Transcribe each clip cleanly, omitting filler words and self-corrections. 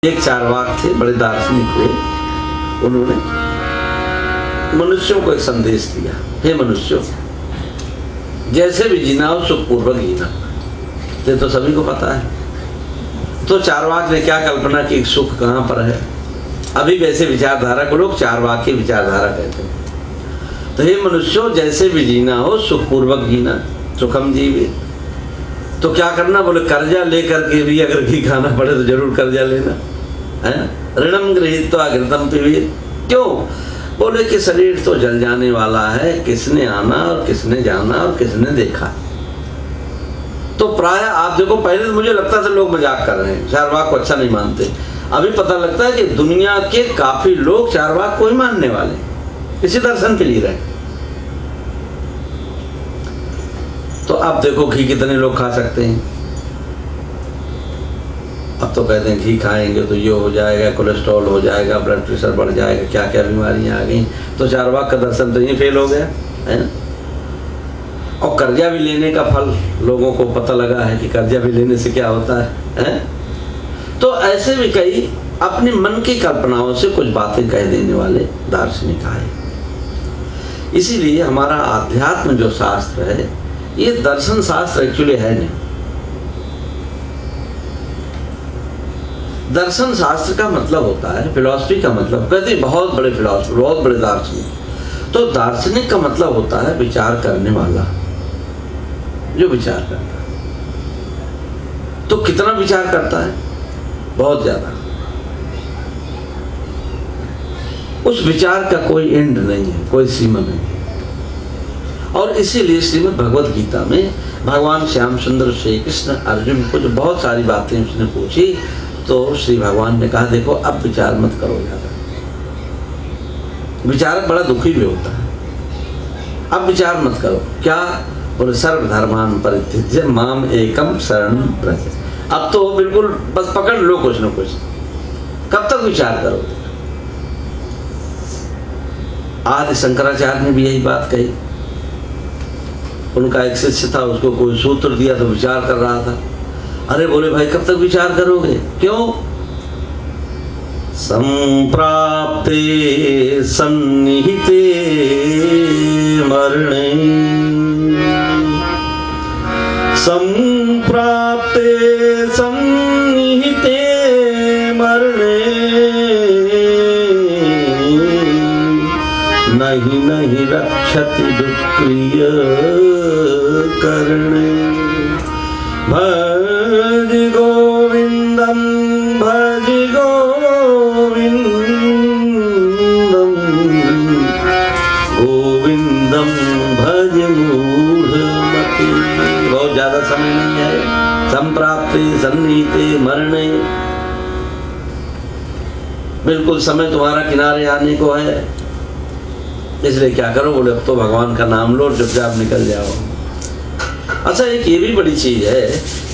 एक चारवाक थे, बड़े दार्शनिक हुए। उन्होंने मनुष्यों को एक संदेश दिया, हे मनुष्यों, जैसे भी जीना हो सुखपूर्वक जीना। ये तो सभी को पता है। तो चारवाक ने क्या कल्पना की सुख कहाँ पर है। अभी वैसे विचारधारा को लोग चारवाक की विचारधारा कहते हैं। तो हे मनुष्यों, जैसे भी जीना हो सुखपूर्वक जीना, सुखम जीवे। तो क्या करना, बोले कर्जा लेकर के भी अगर घी खाना पड़े तो जरूर कर्जा लेना है। ऋणम गृहीत्वा घृतम पिबेत। क्यों? बोले कि शरीर तो जल जाने वाला है, किसने आना और किसने जाना और किसने देखा। तो प्राय आप देखो, पहले तो मुझे लगता था लोग मजाक कर रहे हैं, चारवाक को अच्छा नहीं मानते। अभी पता लगता है कि दुनिया के काफी लोग चारवाक को ही मानने वाले, इसी दर्शन के लिए रहे। तो अब देखो घी कितने लोग खा सकते हैं। अब तो कहते हैं घी खाएंगे तो ये हो जाएगा, कोलेस्ट्रॉल हो जाएगा, ब्लड प्रेशर बढ़ जाएगा, क्या क्या बीमारियां आ गई। तो चारवाक का दर्शन तो ये फेल हो गया है ना। और कर्जा भी लेने का फल लोगों को पता लगा है कि कर्जा भी लेने से क्या होता है। तो ऐसे भी कई अपने मन की कल्पनाओं से कुछ बातें कह देने वाले दार्शनिक आए। इसीलिए हमारा आध्यात्म जो शास्त्र है, ये दर्शन शास्त्र एक्चुअली है नहीं। दर्शन शास्त्र का मतलब होता है, फिलॉसफी का मतलब, कहते हैं बहुत बड़े फिलॉसफर, बहुत बड़े दार्शनिक। तो दार्शनिक का मतलब होता है विचार करने वाला, जो विचार करता है। तो कितना विचार करता है? बहुत ज्यादा। उस विचार का कोई एंड नहीं है, कोई सीमा नहीं है। और इसीलिए श्रीमद् भगवद गीता में भगवान श्याम सुंदर श्री कृष्ण अर्जुन को जो बहुत सारी बातें उसने पूछी, तो श्री भगवान ने कहा देखो अब विचार मत करो ज्यादा। विचारक बड़ा दुखी भी होता है। अब विचार मत करो। क्या? बोले सर्वधर्मान परित्यज्य माम एकम शरणं व्रज। अब तो बिल्कुल बस पकड़ लो कुछ न कुछ। कब तक विचार करोगे? आदि शंकराचार्य ने भी यही बात कही। उनका एक शिष्य था, उसको कोई सूत्र दिया तो विचार कर रहा था। अरे बोले भाई कब तक विचार करोगे? क्यों? संप्राप्ते सन्निहिते मरणे, संप्राप्ते सन्निहिते मरणे, नहीं नहीं रक्षति दुष्क्रिय करणे। भज गोविंदम भज गोविंदम, गोविंदम भज मूढ़मते। बहुत ज्यादा समय नहीं है। संप्राप्ते सन्निहिते मरणे, बिल्कुल समय तुम्हारा किनारे आने को है। इसलिए क्या करो? बोले अब तो भगवान का नाम लो, चुपचाप निकल जाओ। अच्छा, एक ये भी बड़ी चीज है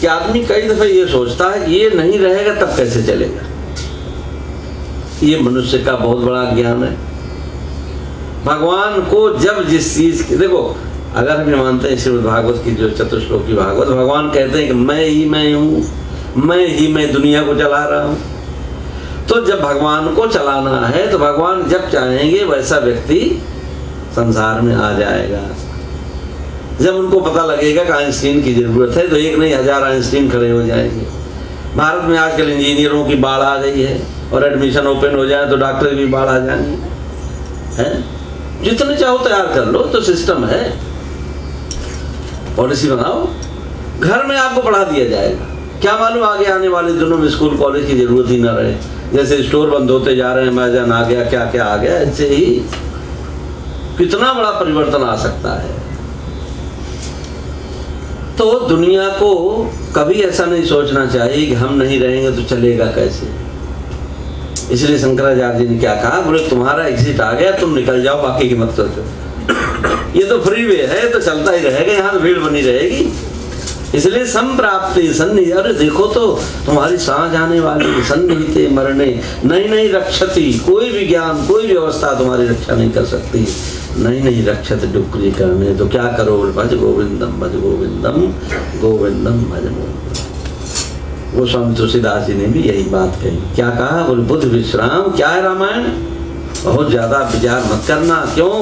कि आदमी कई दफे ये सोचता है ये नहीं रहेगा तब कैसे चलेगा। ये मनुष्य का बहुत बड़ा ज्ञान है। भगवान को जब जिस चीज की, देखो अगर हम ये मानते हैं श्रीमद् भागवत की जो चतुश्लोकी भागवत, भगवान कहते हैं कि मैं ही मैं हूँ, मैं ही मैं दुनिया को चला रहा हूँ। तो जब भगवान को चलाना है तो भगवान जब चाहेंगे वैसा व्यक्ति संसार में आ जाएगा। जब उनको पता लगेगा कि आइंस्टीन की जरूरत है तो एक नहीं 1000 आइंस्टीन खड़े हो जाएंगे। भारत में आजकल इंजीनियरों की बाढ़ आ गई है, और एडमिशन ओपन हो जाए तो डॉक्टर की बाढ़ आ जाएंगी है। जितने चाहो तैयार कर लो, तो सिस्टम है। पॉलिसी बनाओ, घर में आपको बढ़ा दिया जाएगा। क्या मालूम आगे आने वाले दिनों में स्कूल कॉलेज की जरूरत ही ना रहे। जैसे स्टोर बंद होते जा रहे हैं, अमेज़न आ गया, क्या क्या आ गया, ऐसे ही कितना बड़ा परिवर्तन आ सकता है। तो दुनिया को कभी ऐसा नहीं सोचना चाहिए कि हम नहीं रहेंगे तो चलेगा कैसे। इसलिए शंकराचार्य जी ने क्या कहा? बोले तुम्हारा एग्जिट आ गया, तुम निकल जाओ, बाकी की मत सोचो। ये तो फ्री वे है, तो चलता ही रहेगा, यहाँ तो भीड़ बनी रहेगी। इसलिए संप्राप्ति सन्निहिते, अरे देखो तो तुम्हारी सांस आने वाली, सन्निहिते मरणे, नहीं नहीं रक्षति, कोई भी ज्ञान कोई व्यवस्था तुम्हारी रक्षा नहीं कर सकती। नहीं नहीं रक्षत डुक्री करने, तो क्या करो? भज गोविंदम भज गोविंदम, गोविंदम भज गोविंदम। गोस्वामी तुलसीदास जी ने भी यही बात कही। क्या कहा? बोले बुद्ध विश्राम। क्या है रामायण? बहुत ज्यादा विचार मत करना। क्यों?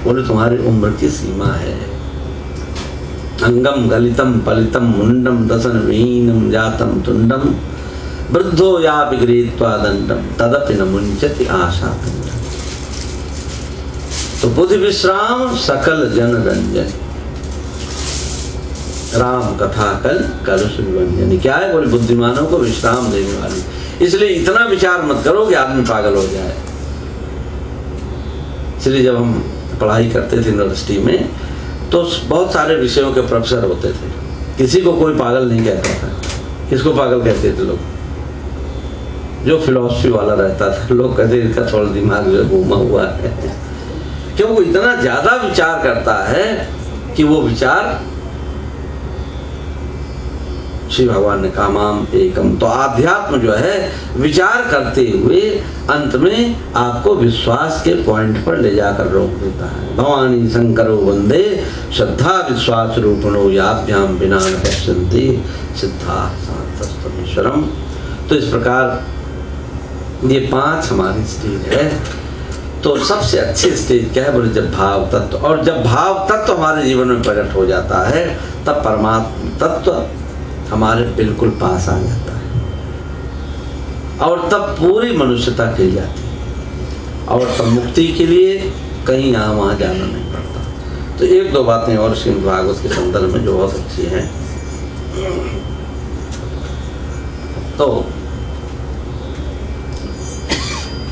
बोले तुम्हारी उम्र की सीमा है। अंगम गलितम पलितम मुंडम दसन विहीनम जातम तुंडम वृद्धो या विगृहीत्वा दंडम तदपि न मुंचति आशा। तो बुद्धि विश्राम सकल जन रंजन, राम कथा कल कलुष विभंजन। क्या है? बोले बुद्धिमानों को विश्राम देने वाली। इसलिए इतना विचार मत करो कि आदमी पागल हो जाए। इसलिए जब हम पढ़ाई करते थे यूनिवर्सिटी में तो बहुत सारे विषयों के प्रोफेसर होते थे। किसी को कोई पागल नहीं कहता था। किसको पागल कहते थे लोग? जो फिलॉसफी वाला रहता था, लोग कहते इसका थोड़ा दिमाग जो घूमा हुआ है। क्यों? वो इतना ज्यादा विचार करता है कि वो विचार, श्री भगवान ने कहा माम एकम। तो आध्यात्म जो है विचार करते हुए अंत में आपको विश्वास के पॉइंट पर ले जाकर रोक देता है। भवानी शंकरो वंदे श्रद्धा विश्वास रूपणो याभ्याम बिना न पश्यन्ति सिद्धा शांतस्तमीश्वरम। तो इस प्रकार ये 5 हमारी स्टेज है। तो सबसे अच्छी स्टेज क्या है? बोले जब भाव तत्व, और जब भाव तत्व हमारे जीवन में प्रकट हो जाता है तब परमात्मा तत्व हमारे बिल्कुल पास आ जाता है और तब पूरी मनुष्यता खिल जाती है और तब मुक्ति के लिए कहीं यहाँ वहाँ जाना नहीं पड़ता। तो 1-2 बातें और श्रीमद् भागवत के संदर्भ में जो बहुत अच्छी हैं। तो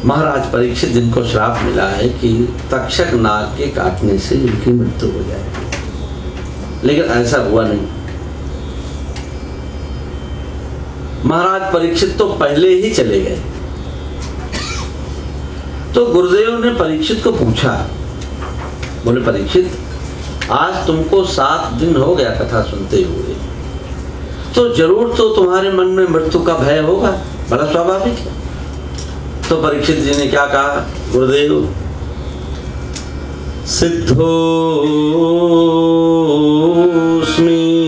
महाराज परीक्षित जिनको श्राप मिला है कि तक्षक नाग के काटने से इनकी मृत्यु हो जाएगी, लेकिन ऐसा हुआ नहीं। महाराज परीक्षित तो पहले ही चले गए। तो गुरुदेव ने परीक्षित को पूछा, बोले परीक्षित आज तुमको 7 दिन हो गया कथा सुनते हुए, तो जरूर तो तुम्हारे मन में मृत्यु का भय होगा, बड़ा स्वाभाविक है। तो परीक्षित जी ने क्या कहा? गुरुदेव सिद्धोस्मि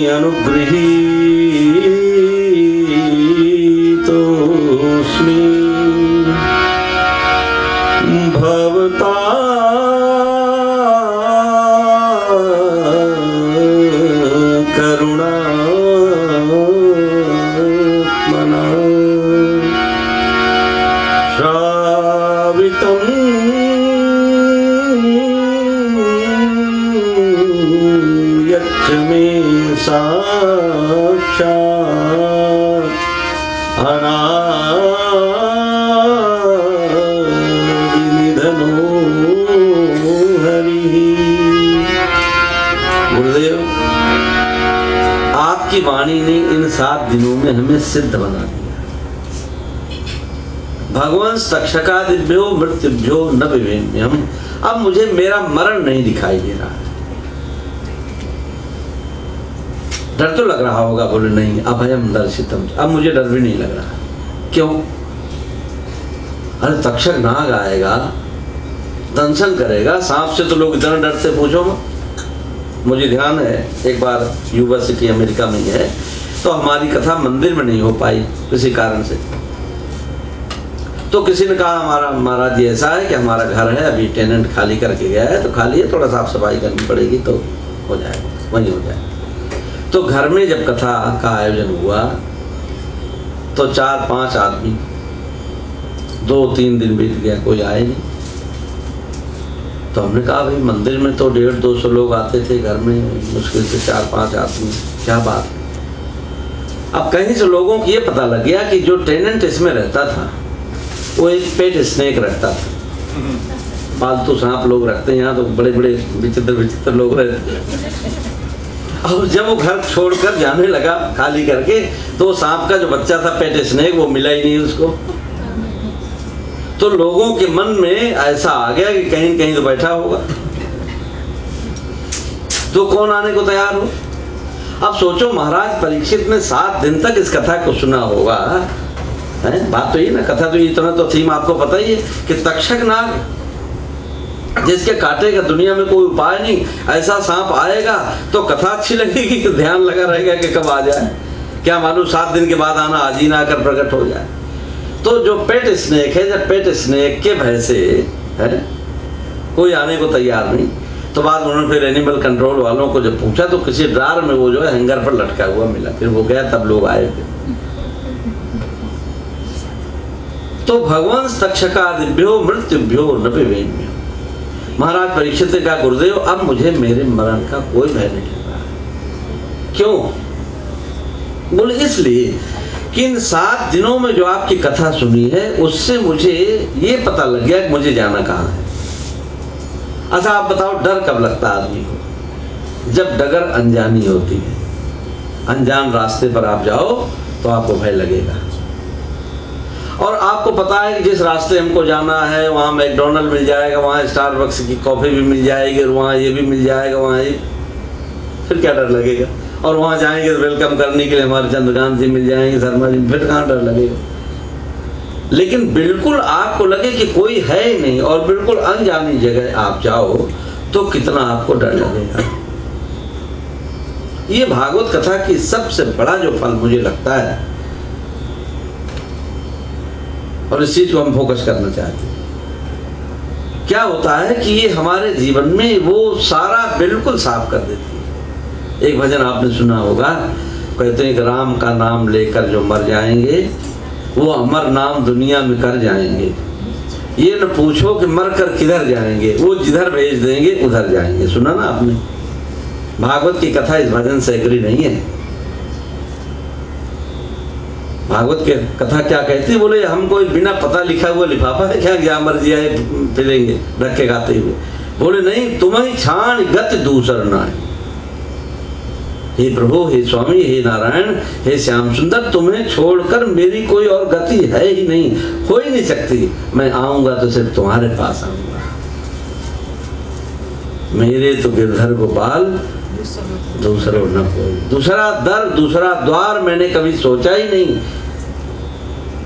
अनुगृही भवता करुणा मना श्रावितम् यच्च मे साक्षात् गुरुदेव आपकी वाणी ने इन 7 दिनों में हमें सिद्ध बना दिया। भगवान तक्षकादिभ्यो मृत्युभ्यो न विवेम्यहम्। अब मुझे मेरा मरण नहीं दिखाई दे रहा है। डर तो लग रहा होगा? बोले नहीं, अभयम दर्शितम। अब मुझे डर भी नहीं लग रहा। क्यों? अरे तक्षक नाग आएगा, दंशन करेगा। सांप से तो लोग इतना डरते, पूछो मत। मुझे ध्यान है एक बार यूनिवर्सिटी अमेरिका में है, तो हमारी कथा मंदिर में नहीं हो पाई किसी कारण से। तो किसी ने कहा हमारा महाराज जी ऐसा है कि हमारा घर है, अभी टेनेंट खाली करके गया है, तो खाली है, थोड़ा साफ सफाई करनी पड़ेगी तो हो जाएगा, वहीं हो जाएगा। तो घर में जब कथा का आयोजन हुआ तो 4-5 आदमी, 2-3 दिन बीत गया, कोई आए नहीं। तो हमने कहा भाई मंदिर में तो 150-200 लोग आते थे, घर में मुश्किल से 4-5 आदमी, क्या बात है। अब कहीं से लोगों को ये पता लग गया कि जो टेनेंट इसमें रहता था वो एक पेट स्नेक रखता था। पालतू सांप लोग रखते हैं यहाँ, तो बड़े बड़े विचित्र लोग रहते हैं। और जब वो घर छोड़कर जाने लगा खाली करके, तो वो सांप का जो बच्चा था पेट स्नेक, वो मिला ही नहीं उसको। तो लोगों के मन में ऐसा आ गया कि कहीं कहीं तो बैठा होगा, तो कौन आने को तैयार हो। अब सोचो महाराज परीक्षित ने 7 दिन तक इस कथा को सुना होगा, है? बात तो ये ना, कथा तो इतना तो थीम आपको पता ही है कि तक्षक नाग जिसके काटे का दुनिया में कोई उपाय नहीं, ऐसा सांप आएगा तो कथा अच्छी लगेगी कि ध्यान लगा रहेगा कि कब आ जाए। क्या मालूम 7 दिन के बाद आना आज ही ना आकर प्रकट हो जाए। तो जो पेट स्नेक है, जब पेट स्नेक के भय से है कोई आने को तैयार नहीं, तो बाद उन्होंने फिर एनिमल कंट्रोल वालों को जब पूछा तो किसी ड्रार में वो जो है हैंगर पर लटका हुआ मिला। फिर वो गया, तब लोग आए थे। तो भगवान तक्षकादिभ्यो मृत्युभ्यो न पिबेम्यो। महाराज परीक्षित ने कहा गुरुदेव अब मुझे मेरे मरण का कोई भय नहीं लग रहा है। क्यों? बोले इसलिए कि इन 7 दिनों में जो आपकी कथा सुनी है उससे मुझे ये पता लग गया कि मुझे जाना कहाँ है। अच्छा आप बताओ डर कब लगता है आदमी को? जब डगर अनजानी होती है। अनजान रास्ते पर आप जाओ तो आपको भय लगेगा। और आपको पता है कि जिस रास्ते हमको जाना है वहाँ मैकडोनल्ड मिल जाएगा, वहाँ स्टारबक्स की कॉफ़ी भी मिल जाएगी, और वहाँ ये भी मिल जाएगा, वहाँ ये, फिर क्या डर लगेगा? और वहाँ जाएंगे तो वेलकम करने के लिए हमारे चंद्रकांत जी मिल जाएंगे, शर्मा जी, फिर कहाँ डर लगेगा? लेकिन बिल्कुल आपको लगे कि कोई है ही नहीं और बिल्कुल अनजानी जगह आप जाओ तो कितना आपको डर लगेगा। ये भागवत कथा की सबसे बड़ा जो फल मुझे लगता है, और इस चीज को हम फोकस करना चाहते हैं, क्या होता है कि ये हमारे जीवन में वो सारा बिल्कुल साफ कर देती है। एक भजन आपने सुना होगा, कहते हैं कि राम का नाम लेकर जो मर जाएंगे वो अमर नाम दुनिया में कर जाएंगे। ये न पूछो कि मर कर किधर जाएंगे, वो जिधर भेज देंगे उधर जाएंगे। सुना ना आपने? भागवत की कथा इस भजन से एग्री नहीं है। भागवत की कथा क्या कहती है? बोले हम कोई बिना पता लिखा हुआ लिफाफा है क्या, क्या मर्जी आए फिरेंगे रखे गाते हुए। बोले नहीं, तुम्हें छाण गति दूसर ना है। हे प्रभु, हे स्वामी, हे नारायण, हे श्याम सुंदर, तुम्हें छोड़कर मेरी कोई और गति है ही नहीं, हो ही नहीं सकती। मैं आऊंगा तो सिर्फ तुम्हारे पास आऊंगा। मेरे तो गिरधर गोपाल दूसरा न कोई, दूसरा दर दूसरा द्वार मैंने कभी सोचा ही नहीं।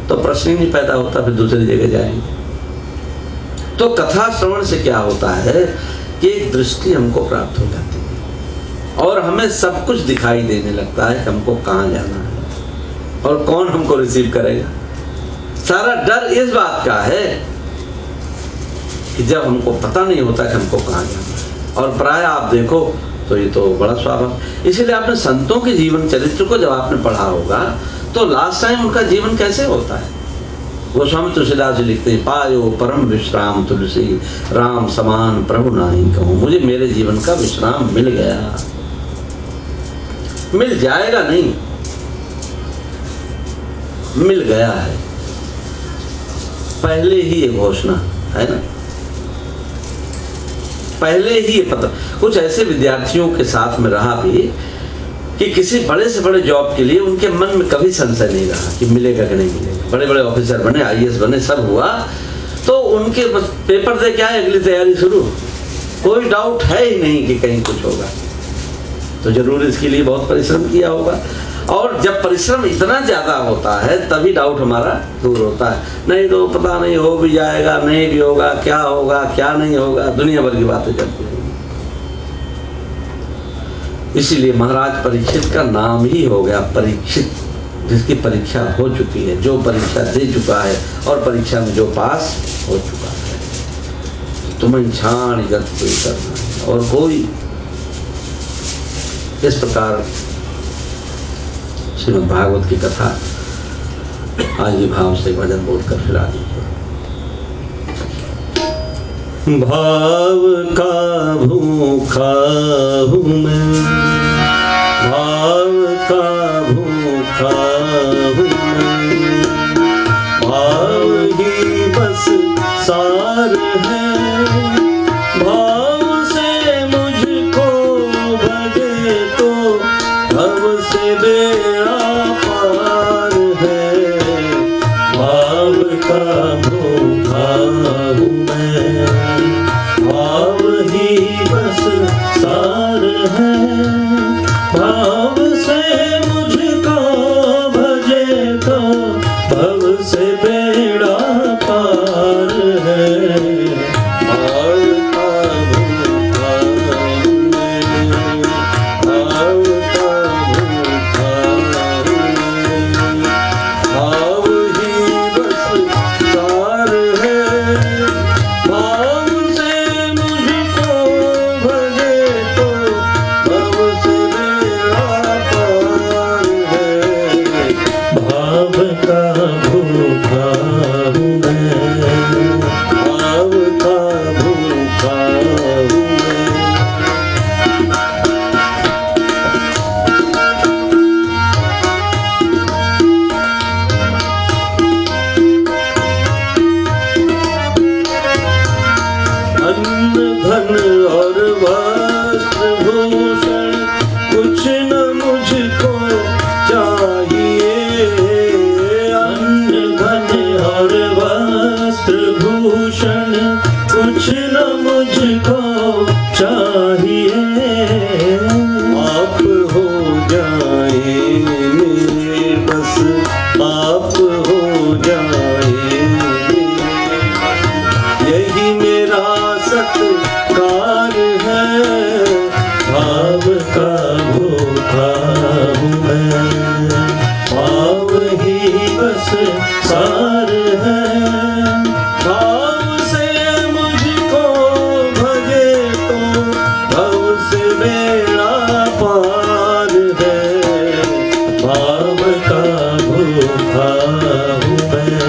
तो प्रश्न ही नहीं पैदा होता फिर दूसरी जगह जाएंगे। तो कथा श्रवण से क्या होता है कि एक दृष्टि हमको प्राप्त हो जाती है और हमें सब कुछ दिखाई देने लगता है कि हमको कहाँ जाना है और कौन हमको रिसीव करेगा। सारा डर इस बात का है कि जब हमको पता नहीं होता कि हमको कहाँ जाना है। और प्राय आप देखो तो ये तो बड़ा स्वाभाविक। इसीलिए आपने संतों के जीवन चरित्र को जब आपने पढ़ा होगा तो लास्ट टाइम उनका जीवन कैसे होता है। गोस्वामी तुलसीदास जी लिखते हैं, पायो परम विश्राम तुलसी राम समान प्रभु नाही कहूँ। मुझे मेरे जीवन का विश्राम मिल गया, मिल जाएगा नहीं, मिल गया है। पहले ही ये घोषणा है ना, पहले ही ये पता। कुछ ऐसे विद्यार्थियों के साथ में रहा भी कि किसी बड़े से बड़े जॉब के लिए उनके मन में कभी संशय नहीं रहा कि मिलेगा कि नहीं मिलेगा। बड़े बड़े ऑफिसर बने, आईएएस बने, सब हुआ, तो उनके बस पेपर दे क्या है, अगली तैयारी शुरू। कोई डाउट है ही नहीं कि कहीं कुछ होगा। तो जरूर इसके लिए बहुत परिश्रम किया होगा। और जब परिश्रम इतना ज्यादा होता है तभी डाउट हमारा दूर होता है। नहीं तो पता नहीं, हो भी जाएगा, नहीं भी होगा, क्या होगा क्या नहीं होगा, दुनिया भर की बातें चलती हैं। इसीलिए महाराज परीक्षित का नाम ही हो गया परीक्षित, जिसकी परीक्षा हो चुकी है, जो परीक्षा दे चुका है और परीक्षा में जो पास हो चुका है। तुम्हें छाण गत कोई करना है और कोई। इस प्रकार श्रीमद् भागवत की कथा आज ये भाव से भजन बोलकर फिर आगे। भाव का भूखा हूँ मैं, भाव का भूखा हूँ मैं, भाव ही बस सार है। भाव से मुझको भजे तो भव से बेड़ा पार है। भाव का भूखा हूँ मैं, भाव ही बस सार है। भाव से मुझको भजे तो भव से बेड़ा पार है। भाव का भूखा हूँ मैं, भाव का भूखा हूँ भूषण कुछ न मुझको चाहिए, आप हो जाए मेरे बस, आप हो जाए, यही मेरा सत्कार है, भाव का भूखा हूँ मैं, भाव ही बस सार है, भाव से मुझको भजे तो भव से बेड़ा पार है, भाव का भूखा हूँ मैं।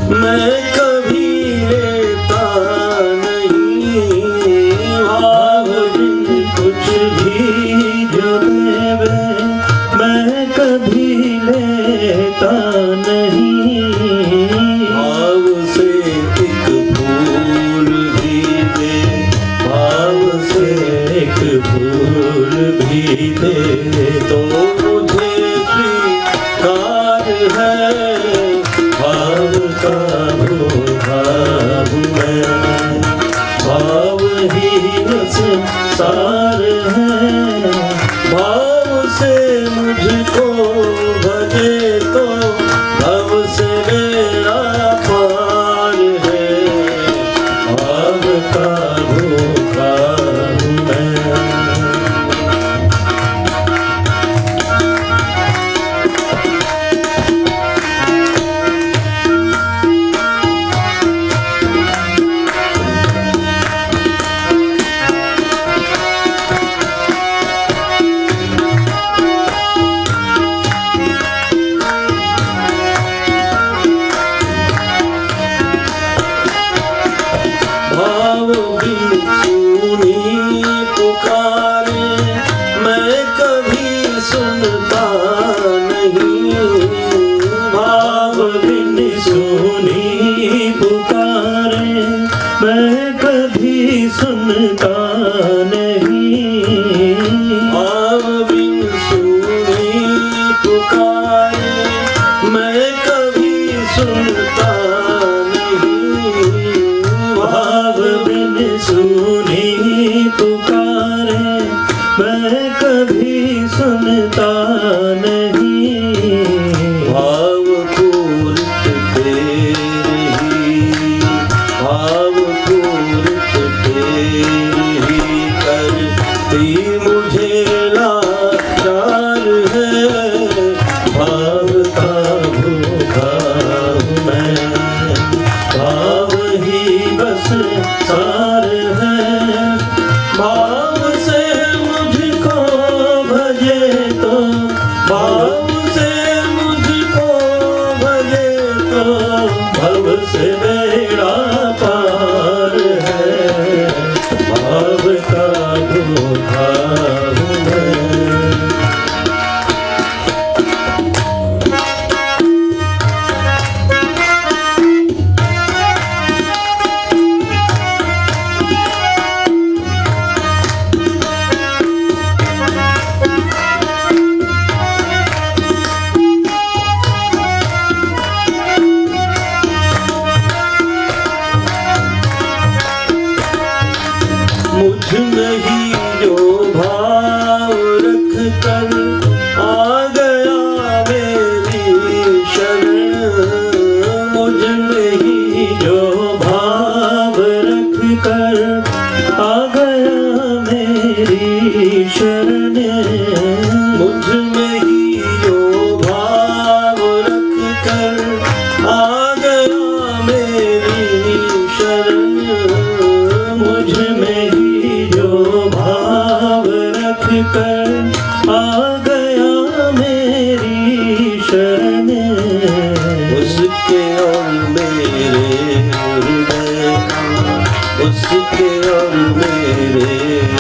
मैं कभी लेता नहीं, भाव बिन कुछ भी जो देवे मैं कभी लेता नहीं, भाव से एक फूल भी दे, भाव से एक फूल भी दे तो मुझे स्वीकार है, भाव का भूखा हूँ मैं, भाव ही बस सार है, भाव से मुझको भजे तो भव से मेरा पार है, भाव का भूखा हूँ मैं। भाव बिन सुनी पुकारे मैं कभी सुनता नहीं, भाव बिन सुनी पुकारे मैं कभी सुनता नहीं, भाव बिन सुनी पुकारे मैं कभी सुनता नहीं, भाव बिन सुनी पुकारे मैं कभी सुनता नहीं, भाव पूरित तेरे ही, भाव पूरित तेरे ही करती मुझे लाचार है, भाव का भूखा हूँ मैं, भाव ही बस सार है, भाव से मुझको भजे तो भाव से मुझको भजे तो भव से बेड़ा पार है, भाव का भूखा हूँ मैं। मुझ में ही जो भाव रख कर आ गया मेरी शरण, मुझ में ही जो भाव रख कर आ गया मेरी शरण, मुझ में ही जो भाव रख कर आ गया मेरी शरण, मुझ में ही जो भाव रख कर आ गया मेरी शरण, उसके और मेरे हृदय, उसके और मेरे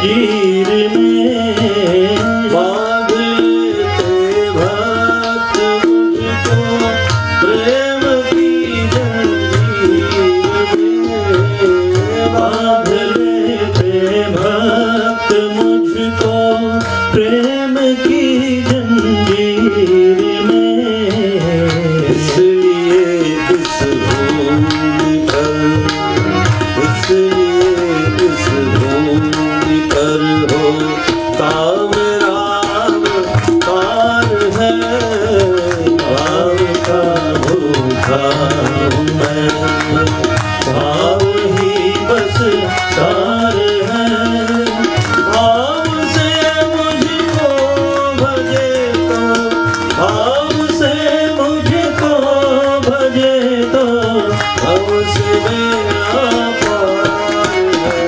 जंजीर में बांध लेते भक्त मुझको प्रेम की जंजीर में बांध लेते भक्त मुझको प्रेम की जंजीर में इसलिए इस भूमि पर इसलिए इस भूमि पर हो काम राम पार है भाव का भूखा हूँ मैं भाव ही बस सार है भाव से मुझको भजे तो भाव से मुझको भजे तो भाव से मेरा पार है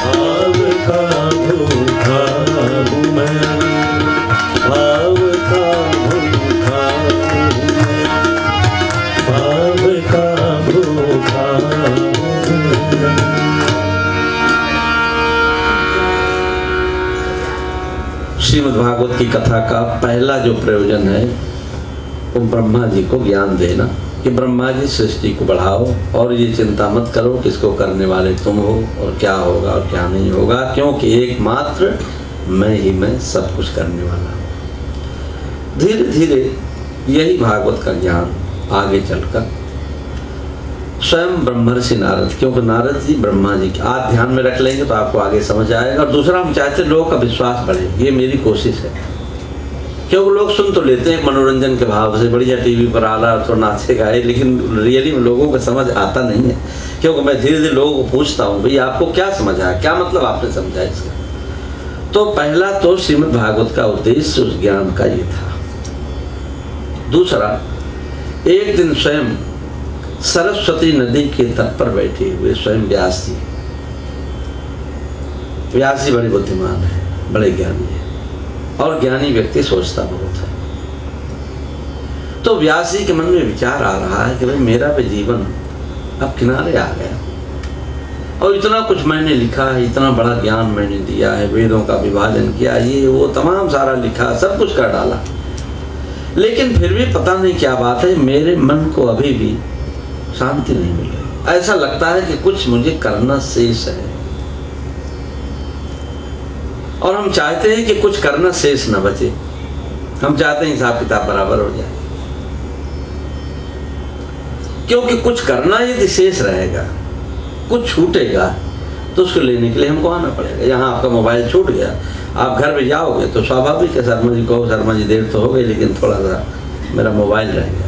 भाव का भूखा हूँ मैं भाव का भूखा हूँ मैं भाव का भूखा हूँ मैं। श्रीमद् भागवत की कथा का पहला जो प्रयोजन है वो ब्रह्मा जी को ज्ञान देना कि ब्रह्मा जी सृष्टि को बढ़ाओ और ये चिंता मत करो कि इसको करने वाले तुम हो और क्या होगा और क्या नहीं होगा, क्योंकि एकमात्र मैं ही मैं सब कुछ करने वाला हूँ। धीरे धीरे यही भागवत का ज्ञान आगे चलकर स्वयं ब्रह्मर्षि नारद, क्योंकि नारद जी ब्रह्मा जी की आज ध्यान में रख लेंगे तो आपको आगे समझ आएगा। और दूसरा, हम चाहते लोगों का विश्वास बढ़े, ये मेरी कोशिश है, क्योंकि लोग सुन तो लेते हैं मनोरंजन के भाव से, बढ़िया टीवी पर आला तो नाचे गाए, लेकिन रियली में लोगों को समझ आता नहीं है। क्योंकि मैं धीरे धीरे लोगों को पूछता हूँ, भाई आपको क्या समझ आया, क्या मतलब आपने समझा इसका। तो पहला तो श्रीमद् भागवत का उद्देश्य उस ज्ञान का ये था। दूसरा, एक दिन स्वयं सरस्वती नदी के तट पर बैठे हुए स्वयं व्यास जी, व्यास जी बड़े बुद्धिमान है, बड़े ज्ञानी है, और ज्ञानी व्यक्ति सोचता बहुत है। तो व्यास जी के मन में विचार आ रहा है कि भाई मेरा भी जीवन अब किनारे आ गया, और इतना कुछ मैंने लिखा है, इतना बड़ा ज्ञान मैंने दिया है, वेदों का विभाजन किया, ये वो तमाम सारा लिखा, सब कुछ कर डाला, लेकिन फिर भी पता नहीं क्या बात है, मेरे मन को अभी भी शांति नहीं मिल रही। ऐसा लगता है कि कुछ मुझे करना शेष है, और हम चाहते हैं कि कुछ करना शेष न बचे, हम चाहते हैं हिसाब किताब बराबर हो जाए, क्योंकि कुछ करना यदि शेष रहेगा, कुछ छूटेगा, तो उसको लेने के लिए हमको आना पड़ेगा। यहाँ आपका मोबाइल छूट गया, आप घर में जाओगे तो स्वाभाविक है शर्मा जी को, शर्मा जी देर तो हो गई लेकिन थोड़ा सा मेरा मोबाइल रह गया,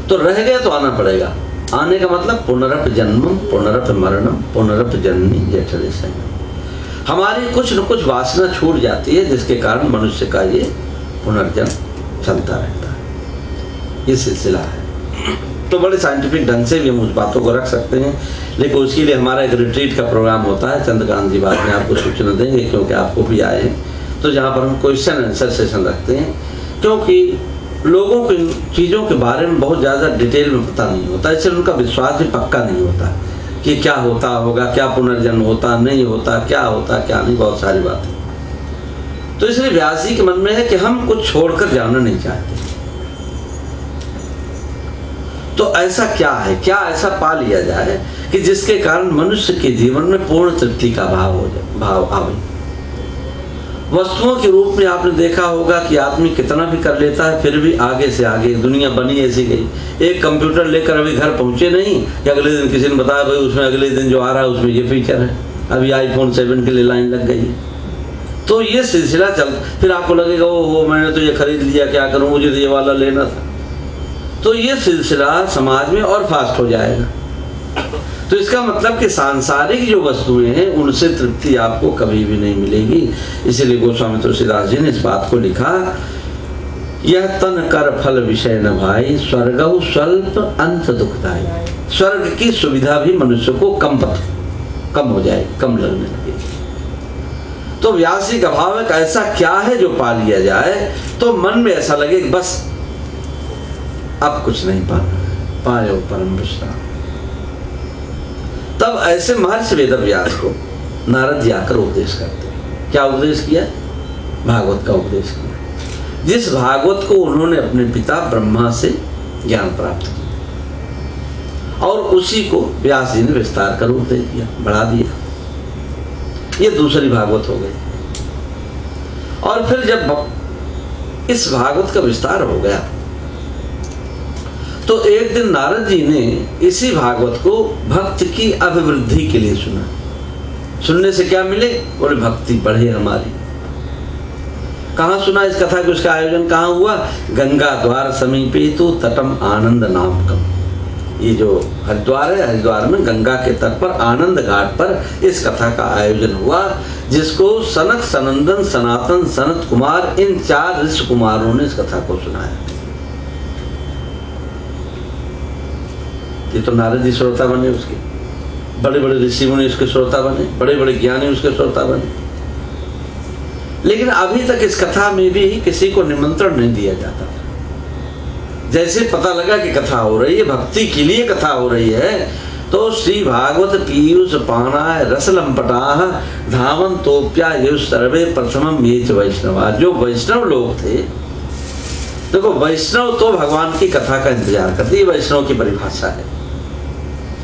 तो रह गया तो आना पड़ेगा। आने का मतलब पुनरप जन्मम पुनरप मरणम पुनरप जननी जठरे संगम। हमारी कुछ न कुछ वासना छूट जाती है, जिसके कारण मनुष्य का ये पुनर्जन्म चलता रहता है, ये सिलसिला है। तो बड़े साइंटिफिक ढंग से भी हम उस बातों को रख सकते हैं, लेकिन उसके लिए हमारा एक रिट्रीट का प्रोग्राम होता है, चंद्रकांत जी बाद में आपको सूचना देंगे, क्योंकि आपको भी आए हैं, तो जहाँ पर हम क्वेश्चन आंसर सेशन रखते हैं, क्योंकि लोगों को इन चीज़ों के बारे में बहुत ज़्यादा डिटेल में पता नहीं होता, इसलिए उनका विश्वास भी पक्का नहीं होता कि क्या होता होगा, क्या पुनर्जन्म होता नहीं होता, क्या होता क्या नहीं, बहुत सारी बातें। तो इसलिए व्यास जी के मन में है कि हम कुछ छोड़कर जाना नहीं चाहते। तो ऐसा क्या है, क्या ऐसा पा लिया जाए कि जिसके कारण मनुष्य के जीवन में पूर्ण तृप्ति का भाव हो जाए, भाव आवे। वस्तुओं के रूप में आपने देखा होगा कि आदमी कितना भी कर लेता है, फिर भी आगे से आगे दुनिया बनी ऐसी गई। एक कंप्यूटर लेकर अभी घर पहुंचे नहीं कि अगले दिन किसी ने बताया भाई उसमें अगले दिन जो आ रहा है उसमें ये फीचर है, अभी आईफोन 7 के लिए लाइन लग गई है। तो ये सिलसिला चल, फिर आपको लगेगा ओ मैंने तो ये खरीद लिया, क्या करूं, मुझे तो ये वाला लेना था। तो ये सिलसिला समाज में और फास्ट हो जाएगा। तो इसका मतलब कि सांसारिक जो वस्तुएं हैं उनसे तृप्ति आपको कभी भी नहीं मिलेगी। इसीलिए गोस्वामी तुलसीदास जी ने इस बात को लिखा, यह तन कर फल विषय न भाई, स्वर्गहु स्वल्प अंत दुखदाई। स्वर्ग की सुविधा भी मनुष्य को कम हो जाएगी, कम लगने लगेगी। तो व्यास जी का भाव है कि ऐसा क्या है जो पा लिया जाए तो मन में ऐसा लगे कि बस अब कुछ नहीं पाना, पायो परम विश्राम। तब ऐसे महर्षि वेदव्यास को नारद जी आकर उपदेश करते हैं। क्या उपदेश किया? भागवत का उपदेश किया, जिस भागवत को उन्होंने अपने पिता ब्रह्मा से ज्ञान प्राप्त किया और उसी को व्यास जी ने विस्तार कर उपदेश दिया, बढ़ा दिया। ये दूसरी भागवत हो गई। और फिर जब इस भागवत का विस्तार हो गया तो एक दिन नारद जी ने इसी भागवत को भक्त की अभिवृद्धि के लिए सुना। सुनने से क्या मिले? बोले भक्ति बढ़े हमारी। कहाँ सुना इस कथा को? उसका आयोजन कहाँ हुआ? गंगा द्वार समीपे तो तटम आनंद नामकम। ये जो हरिद्वार है, हरिद्वार में गंगा के तट पर आनंद घाट पर इस कथा का आयोजन हुआ, जिसको सनक, सनंदन, सनातन, सनत कुमार, इन 4 ऋषि कुमारों ने इस कथा को सुनाया। ये तो नारद जी श्रोता बने उसके, बड़े बड़े ऋषि मुनि उसके श्रोता बने, बड़े बड़े ज्ञानी उसके श्रोता बने। लेकिन अभी तक इस कथा में भी किसी को निमंत्रण नहीं दिया जाता था। जैसे पता लगा कि कथा हो रही है, भक्ति के लिए कथा हो रही है, तो श्री भागवत पीयूष पानाय रस लंपटाह धावन तोप्या युष सर्वे प्रथमम ये च वैष्णवा। जो वैष्णव लोग थे, देखो वैष्णव तो भगवान की कथा का इंतजार करते, ये वैष्णव की परिभाषा है।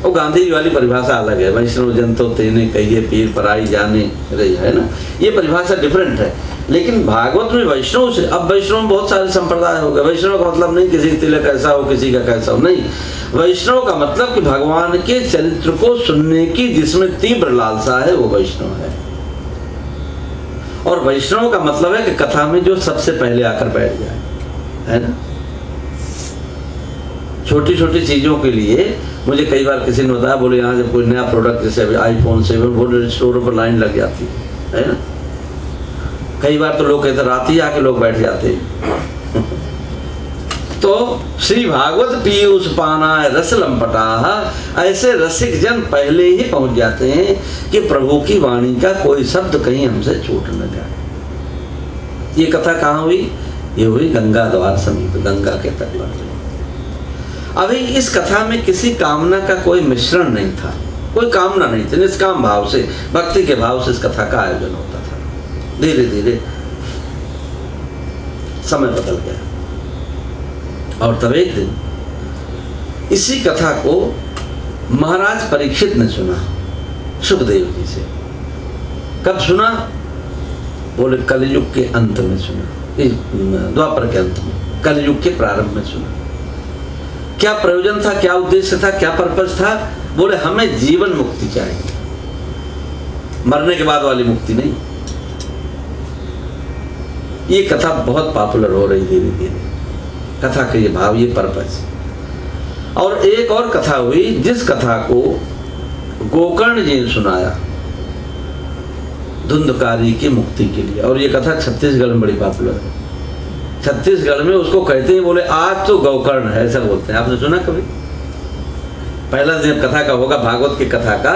वो गांधी जी वाली परिभाषा अलग है, वैष्णव जन तो तेने कहिए पीर पराई जाने रही है ना, ये परिभाषा डिफरेंट है। लेकिन भागवत में वैष्णव से, अब वैष्णव में बहुत सारे संप्रदाय हो गए। वैष्णव का मतलब नहीं किसी तिलक कैसा हो, किसी का कैसा हो, नहीं। वैष्णव का मतलब कि भगवान के चरित्र को सुनने की जिसमें तीव्र लालसा है, वो वैष्णव है। और वैष्णव का मतलब है कि कथा में जो सबसे पहले आकर बैठ जाए, है ना। छोटी छोटी चीजों के लिए मुझे कई बार किसी ने बताया, बोले यहाँ जब कोई नया प्रोडक्ट जैसे अभी iPhone 7 बोले स्टोरों पर लाइन लग जाती है ना। कई बार तो लोग कहते रात ही आके लोग बैठ जाते हैं। तो श्री भागवत पीयूष पानाय रस लंपटाह, ऐसे रसिक जन पहले ही पहुंच जाते हैं कि प्रभु की वाणी का कोई शब्द कहीं हमसे छूट न जाए। ये कथा कहाँ हुई? ये हुई गंगा द्वार समीप, गंगा के तट पर। अभी इस कथा में किसी कामना का कोई मिश्रण नहीं था, कोई कामना नहीं थी, निष्काम भाव से, भक्ति के भाव से इस कथा का आयोजन होता था। धीरे धीरे समय बदल गया और तब एक दिन इसी कथा को महाराज परीक्षित ने सुना सुखदेव जी से। कब सुना? बोले कलयुग के अंत में सुना, द्वापर के अंत में, कलयुग के प्रारंभ में सुना। क्या प्रयोजन था, क्या उद्देश्य था, क्या पर्पस था? बोले हमें जीवन मुक्ति चाहिए, मरने के बाद वाली मुक्ति नहीं। ये कथा बहुत पॉपुलर हो रही धीरे धीरे, कथा के ये भाव, ये पर्पस। और एक और कथा हुई जिस कथा को गोकर्ण जी ने सुनाया धुंधकारी की मुक्ति के लिए, और ये कथा छत्तीसगढ़ में बड़ी पॉपुलर है। छत्तीसगढ़ में उसको कहते हैं, बोले आज तो गोकर्ण है, ऐसा बोलते हैं। आपने सुना कभी? पहला दिन कथा का होगा, भागवत की कथा का,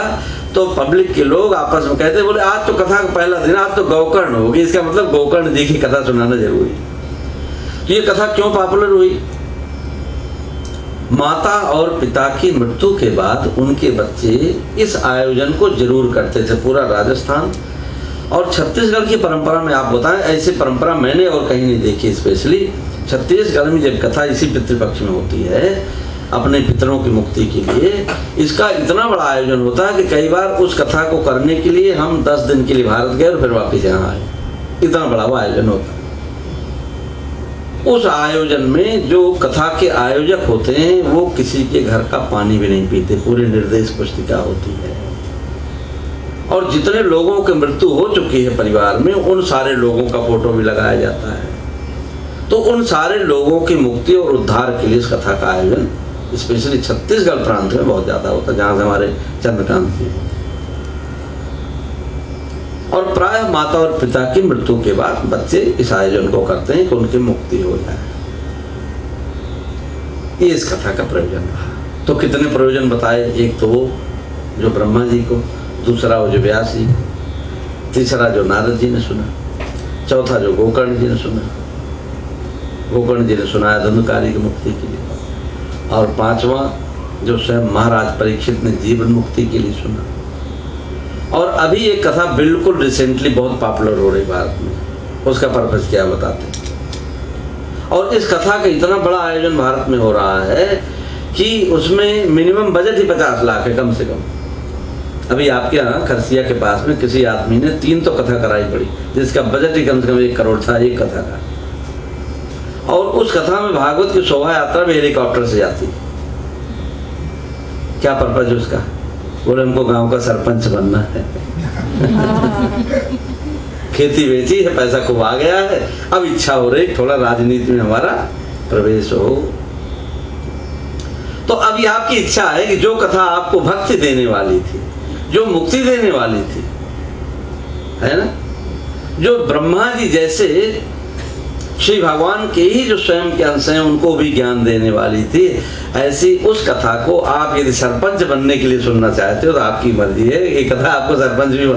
तो पब्लिक के लोग आपस में कहते हैं, बोले आज तो कथा का पहला दिन, आज तो गोकर्ण होगी। इसका मतलब गोकर्ण जी की कथा सुनाना जरूरी है। तो ये कथा क्यों पॉपुलर हुई? माता और पिता की मृत्यु के बाद उनके बच्चे इस आयोजन को जरूर करते थे, पूरा राजस्थान और छत्तीसगढ़ की परंपरा में। आप बताएं, ऐसी परंपरा मैंने और कहीं नहीं देखी। स्पेशली छत्तीसगढ़ में जब कथा इसी पितृपक्ष में होती है, अपने पितरों की मुक्ति के लिए, इसका इतना बड़ा आयोजन होता है कि कई बार उस कथा को करने के लिए हम 10 दिन के लिए भारत गए और फिर वापस यहाँ आए। इतना बड़ा वो आयोजन होता है। उस आयोजन में जो कथा के आयोजक होते हैं वो किसी के घर का पानी भी नहीं पीते, पूरी निर्देश पुस्तिका होती है। और जितने लोगों की मृत्यु हो चुकी है परिवार में, उन सारे लोगों का फोटो भी लगाया जाता है। तो उन सारे लोगों की मुक्ति और उद्धार के लिए इस कथा का आयोजन स्पेशली छत्तीसगढ़ प्रांत में बहुत ज्यादा होता है, जहां से हमारे चंद्रकांत जी। और प्राय माता और पिता की मृत्यु के बाद बच्चे इस आयोजन को करते हैं कि उनकी मुक्ति हो जाए। ये इस कथा का प्रयोजन रहा। तो कितने प्रयोजन बताए? एक तो वो जो ब्रह्मा जी को, दूसरा वो जो व्यास जी को, तीसरा जो नारद जी ने सुना, चौथा जो गोकर्ण जी ने सुना, गोकर्ण जी ने सुनाया धुंधकारी की मुक्ति के लिए, और पांचवा जो स्वयं महाराज परीक्षित ने जीवन मुक्ति के लिए सुना, और अभी एक कथा बिल्कुल रिसेंटली बहुत पॉपुलर हो रही भारत में, उसका पर्पस क्या बताते हैं। और इस कथा का इतना बड़ा आयोजन भारत में हो रहा है कि उसमें मिनिमम बजट ही 50 लाख है कम से कम। अभी आपके यहाँ खरसिया के पास में किसी आदमी ने 3 तो कथा कराई पड़ी, जिसका बजट ही कम से कम 1 करोड़ था एक कथा का। और उस कथा में भागवत की शोभा यात्रा भी हेलीकॉप्टर से जाती। क्या पर्पज है उसका? बोले हमको गांव का सरपंच बनना है। खेती बेची है, पैसा खूब आ गया है, अब इच्छा हो रही थोड़ा राजनीति में हमारा प्रवेश हो। तो अभी आपकी इच्छा है कि जो कथा आपको भक्ति देने वाली थी, जो मुक्ति देने वाली थी, है ना, जो ब्रह्मा जी जैसे श्री भगवान के ही जो स्वयं के अंश हैं उनको भी ज्ञान देने वाली थी, ऐसी उस कथा को आप यदि सरपंच बनने के लिए सुनना चाहते हो तो आपकी मर्जी है। ये कथा आपको सरपंच भी बना